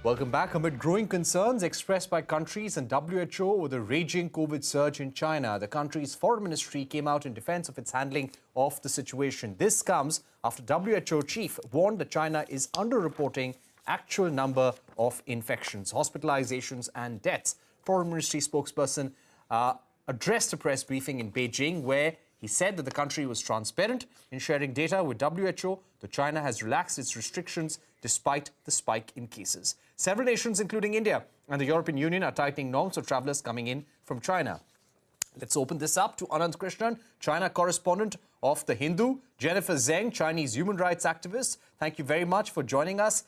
Welcome back. Amid growing concerns expressed by countries and WHO over the raging COVID surge in China, the country's foreign ministry came out in defense of its handling of the situation. This comes after WHO chief warned that China is underreporting actual number of infections, hospitalizations and deaths. Foreign Ministry spokesperson addressed a press briefing in Beijing where he said that the country was transparent in sharing data with WHO, though China has relaxed its restrictions despite the spike in cases. Several nations, including India and the European Union, are tightening norms for travellers coming in from China. Let's open this up to Anant Krishnan, China correspondent of The Hindu, Jennifer Zeng, Chinese human rights activist. Thank you very much for joining us.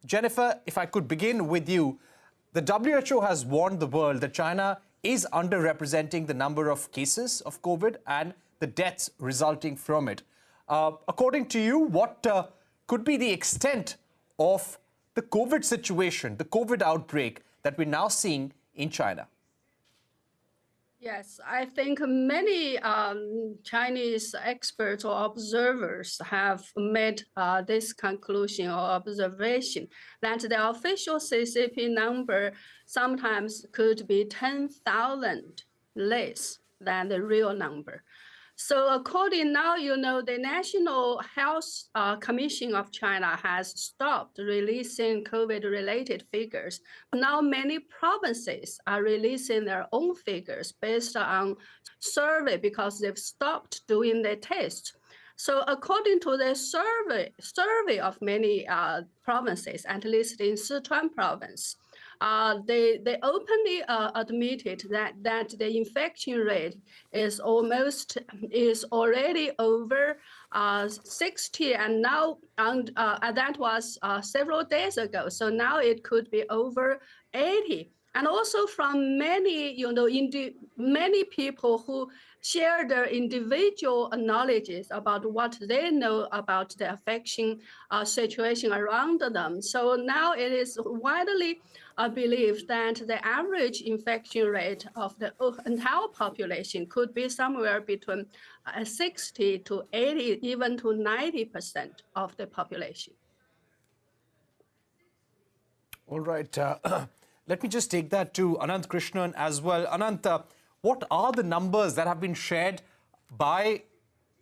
Jennifer, if I could begin with you, the WHO has warned the world that China is underrepresenting the number of cases of COVID and the deaths resulting from it. According to you, what could be the extent of the COVID situation, the COVID outbreak that we're now seeing in China? Yes, I think many Chinese experts or observers have made this conclusion or observation that the official CCP number sometimes could be 10,000 less than the real number. So according now, the National Health Commission of China has stopped releasing COVID-related figures. Now many provinces are releasing their own figures based on survey because they've stopped doing the test. So according to the survey of many provinces, at least in Sichuan province, they openly admitted that the infection rate is already over 60, and now that was several days ago. So now it could be over 80. And also from many, many people who share their individual knowledges about what they know about the infection situation around them. So now it is widely believed that the average infection rate of the entire population could be somewhere between 60 to 80, even to 90% of the population. All right. Let me just take that to Anant Krishnan as well. Anant, what are the numbers that have been shared by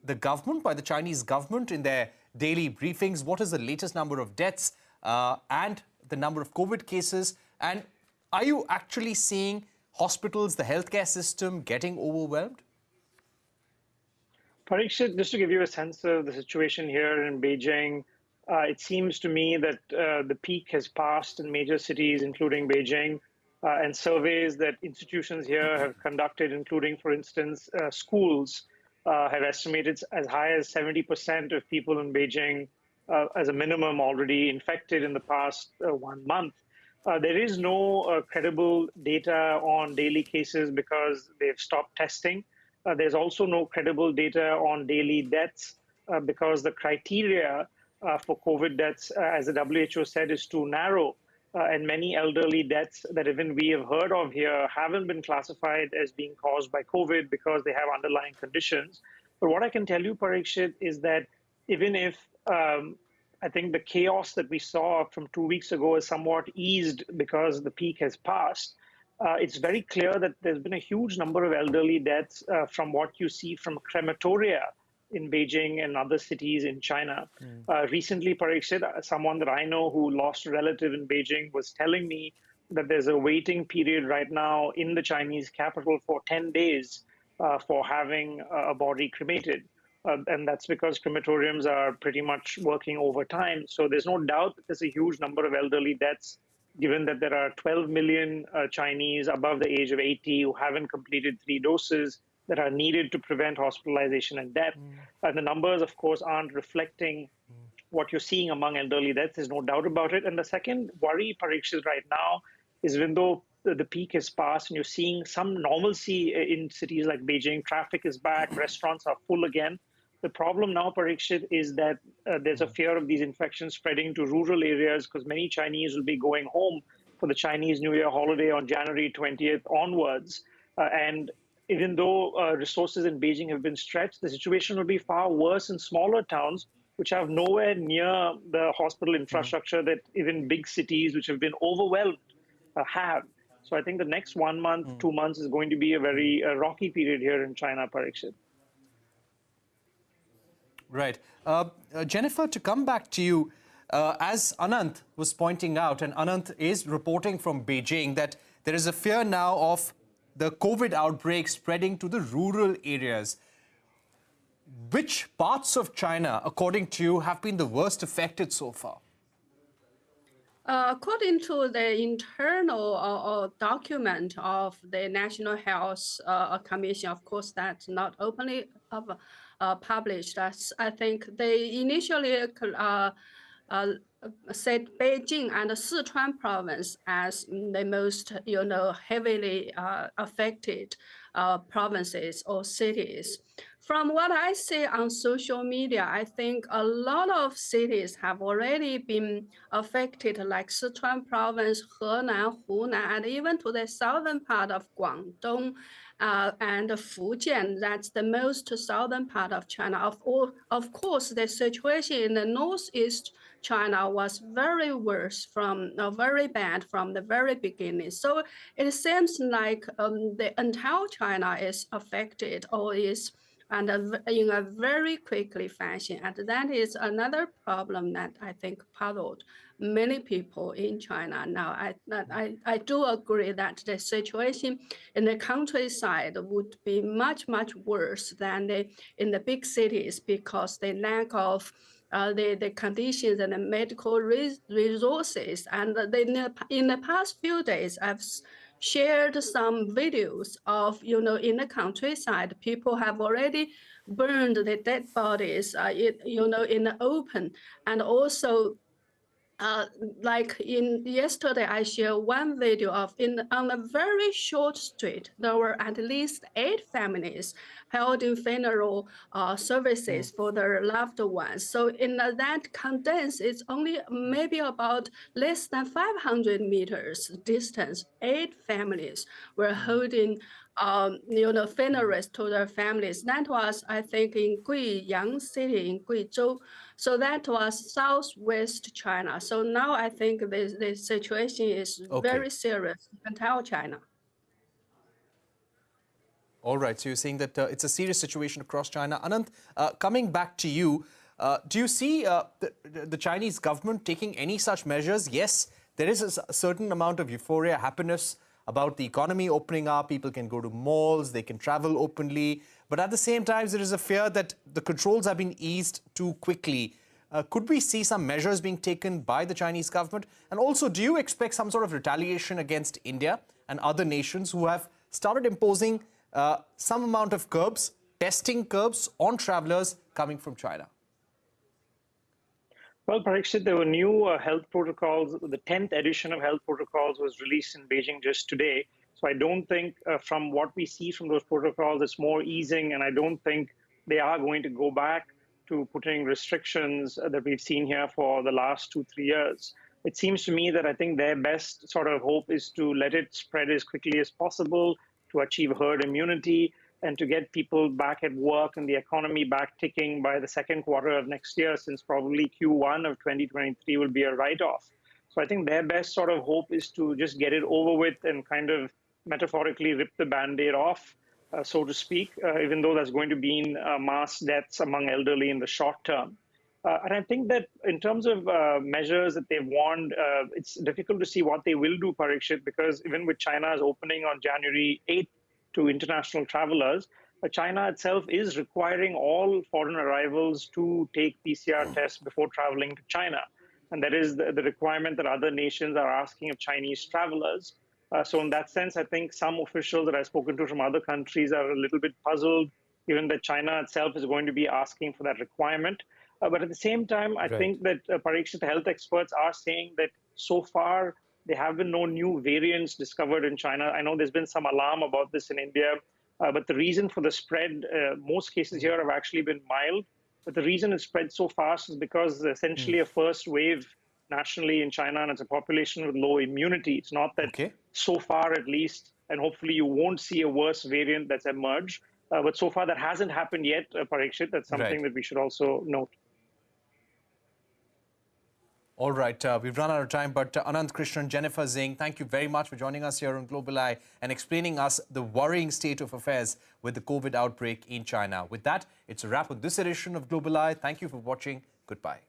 the government, by the Chinese government in their daily briefings? What is the latest number of deaths and the number of COVID cases? And are you actually seeing hospitals, the healthcare system getting overwhelmed? Parikshit, just to give you a sense of the situation here in Beijing, it seems to me that the peak has passed in major cities, including Beijing, and surveys that institutions here have conducted, including, for instance, schools, have estimated as high as 70% of people in Beijing as a minimum already infected in the past 1 month. There is no credible data on daily cases because they've stopped testing. There's also no credible data on daily deaths because the criteria for COVID deaths, as the WHO said, is too narrow. And many elderly deaths that even we have heard of here haven't been classified as being caused by COVID because they have underlying conditions. But what I can tell you, Parikshit, is that even if I think the chaos that we saw from 2 weeks ago is somewhat eased because the peak has passed, it's very clear that there's been a huge number of elderly deaths from what you see from crematoria in Beijing and other cities in China. Recently, Parikshit, someone that I know who lost a relative in Beijing was telling me that there's a waiting period right now in the Chinese capital for 10 days for having a body cremated. And that's because crematoriums are pretty much working overtime. So there's no doubt that there's a huge number of elderly deaths, given that there are 12 million Chinese above the age of 80 who haven't completed 3 doses that are needed to prevent hospitalization and death. And the numbers, of course, aren't reflecting what you're seeing among elderly deaths. There's no doubt about it. And the second worry, Parikshit, right now is even though the peak has passed and you're seeing some normalcy in cities like Beijing, traffic is back, restaurants are full again. The problem now, Parikshit, is that there's a fear of these infections spreading to rural areas because many Chinese will be going home for the Chinese New Year holiday on January 20th onwards. And even though resources in Beijing have been stretched, the situation will be far worse in smaller towns which have nowhere near the hospital infrastructure that even big cities, which have been overwhelmed, have. So I think the next 1 month, 2 months is going to be a very rocky period here in China, Parikshit. Right. Jennifer, to come back to you, as Anant was pointing out, and Anant is reporting from Beijing, that there is a fear now of the COVID outbreak spreading to the rural areas. Which parts of China, according to you, have been the worst affected so far? According to the internal document of the National Health Commission, of course, that's not openly published. I think they initially said Beijing and Sichuan province as the most, heavily affected provinces or cities. From what I see on social media, I think a lot of cities have already been affected, like Sichuan province, Henan, Hunan, and even to the southern part of Guangdong and Fujian. That's the most southern part of China. Of course, the situation in the northeast China was very very bad from the very beginning. So it seems like the entire China is affected or is and in a very quickly fashion. And that is another problem that I think puzzled many people in China. Now, I do agree that the situation in the countryside would be much, much worse than in the big cities because the lack of the conditions and the medical resources. And in the past few days, I've shared some videos of, in the countryside, people have already burned the dead bodies, in the open. And also, like yesterday, I shared one video of on a very short street, there were at least 8 families holding funeral services for their loved ones. So in that condensed, it's only maybe about less than 500 meters distance. 8 families were holding funerals to their families. That was, I think, in Guiyang City in Guizhou. So that was southwest China. So now I think the situation is very serious in entire China. All right. So you're saying that it's a serious situation across China. Anant, coming back to you, do you see the Chinese government taking any such measures? Yes, there is a certain amount of euphoria, happiness about the economy opening up. People can go to malls, they can travel openly. But at the same time, there is a fear that the controls have been eased too quickly. Could we see some measures being taken by the Chinese government? And also, do you expect some sort of retaliation against India and other nations who have started imposing some amount of curbs, testing curbs on travelers coming from China? Well, Parikshit, there were new health protocols. The 10th edition of health protocols was released in Beijing just today. So I don't think from what we see from those protocols, it's more easing. And I don't think they are going to go back to putting restrictions that we've seen here for the last 2-3 years. It seems to me that I think their best sort of hope is to let it spread as quickly as possible, to achieve herd immunity, and to get people back at work and the economy back ticking by the second quarter of next year, since probably Q1 of 2023 will be a write-off. So I think their best sort of hope is to just get it over with and kind of metaphorically rip the Band-Aid off, so to speak, even though that's going to mean mass deaths among elderly in the short term. And I think that in terms of measures that they've warned, it's difficult to see what they will do, Parikshit, because even with China's opening on January 8th to international travelers, China itself is requiring all foreign arrivals to take PCR tests before traveling to China. And that is the requirement that other nations are asking of Chinese travelers. So in that sense, I think some officials that I've spoken to from other countries are a little bit puzzled, given that China itself is going to be asking for that requirement. But at the same time, I think that Parikshit, health experts are saying that so far there have been no new variants discovered in China. I know there's been some alarm about this in India, but the reason for the spread, most cases here have actually been mild. But the reason it spread so fast is because essentially a first wave nationally in China, and it's a population with low immunity. It's not that so far, at least, and hopefully you won't see a worse variant that's emerged. But so far that hasn't happened yet, Parikshit. That's something that we should also note. All right, we've run out of time, but Anand Krishnan, Jennifer Zing, thank you very much for joining us here on Global Eye and explaining us the worrying state of affairs with the COVID outbreak in China. With that, it's a wrap on this edition of Global Eye. Thank you for watching. Goodbye.